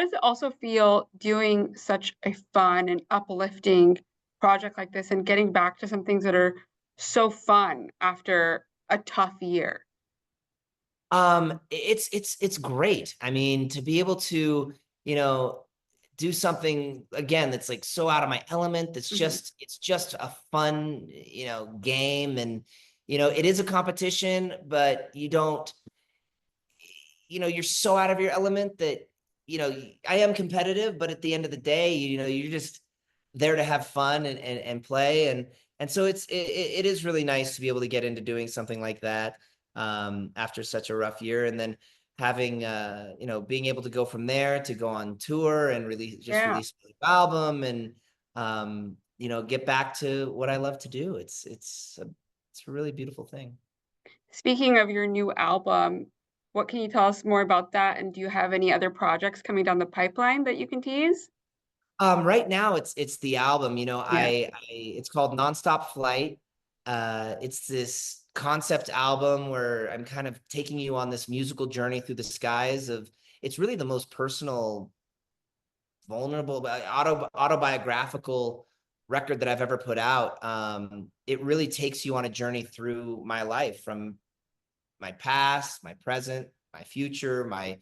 does it also feel doing such a fun and uplifting project like this and getting back to some things that are so fun after a tough year? It's great. I mean, to be able to, you know, do something again that's like so out of my element, that's Mhm. it's just a fun, game. And it is a competition, but you don't, you're so out of your element that, I am competitive, but at the end of the day, you're just there to have fun and play. And so it is really nice to be able to get into doing something like that after such a rough year. And then having, being able to go from there to go on tour and Yeah. release an album and, get back to what I love to do. It's a really beautiful thing. Speaking of your new album, what can you tell us more about that? And do you have any other projects coming down the pipeline that you can tease? Right now it's the album, Yeah. it's called Nonstop Flight. It's this concept album where I'm kind of taking you on this musical journey through the skies of it's really the most personal, vulnerable, autobiographical record that I've ever put out. It really takes you on a journey through my life from my past, my present, my future, my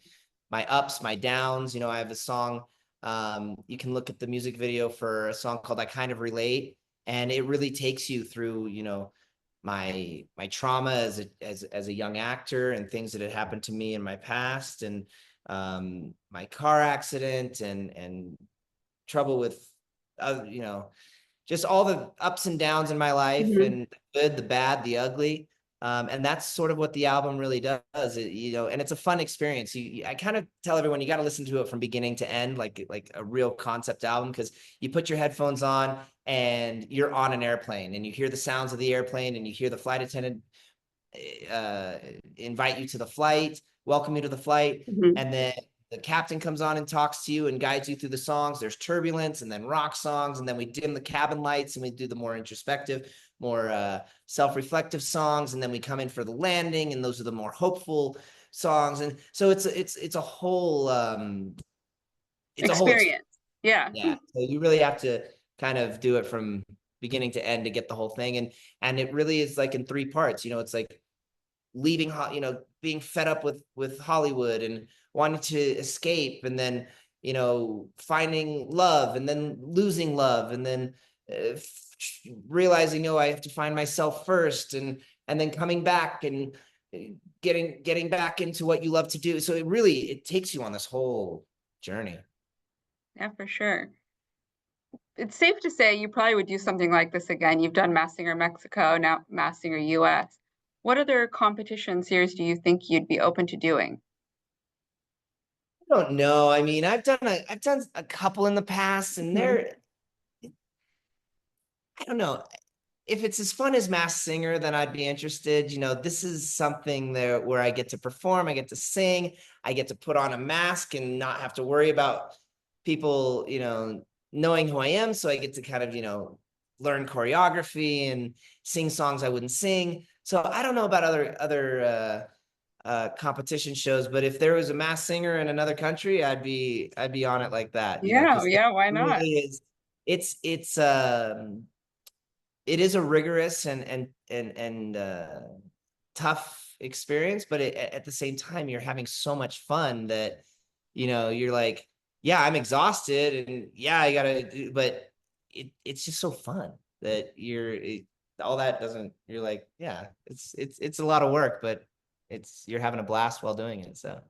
ups, my downs. I have a song. You can look at the music video for a song called "I Kind of Relate," and it really takes you through, my trauma as a young actor and things that had happened to me in my past, and my car accident and trouble with, just all the ups and downs in my life, Mhm. and the good, the bad, the ugly. And that's sort of what the album really does. And it's a fun experience. I kind of tell everyone you got to listen to it from beginning to end, like a real concept album, because you put your headphones on and you're on an airplane and you hear the sounds of the airplane and you hear the flight attendant uh, invite you to the flight, welcome you to the flight, Mhm. and then the captain comes on and talks to you and guides you through the songs. There's turbulence and then rock songs, and then we dim the cabin lights and we do the more introspective, more self-reflective songs, and then we come in for the landing, and those are the more hopeful songs. And so it's a whole it's a whole experience. Experience. Yeah. Yeah, so you really have to kind of do it from beginning to end to get the whole thing. And it really is like in three parts. It's like leaving, being fed up with Hollywood and wanting to escape, and then finding love, and then losing love, and then realizing, I have to find myself first, and then coming back and uh, getting back into what you love to do. So it takes you on this whole journey. Yeah, for sure. It's safe to say you probably would do something like this again. You've done Mass Singer Mexico, now Mass Singer US. What other competition series do you think you'd be open to doing? I don't know. I mean, I've done a couple in the past, and Mhm. I don't know. If it's as fun as Masked Singer, then I'd be interested. This is something there where I get to perform, I get to sing, I get to put on a mask and not have to worry about people, knowing who I am. So I get to kind of, learn choreography and sing songs I wouldn't sing. So I don't know about other competition shows, but if there was a Masked Singer in another country, I'd be on it like that, Yeah, because it yeah, why not? really is. It's it is a rigorous and tough experience, but at the same time, you're having so much fun that you're like, yeah, I'm exhausted, and yeah, I gotta do, but it's just so fun that all that doesn't. You're like, yeah, it's a lot of work, but you're having a blast while doing it. So.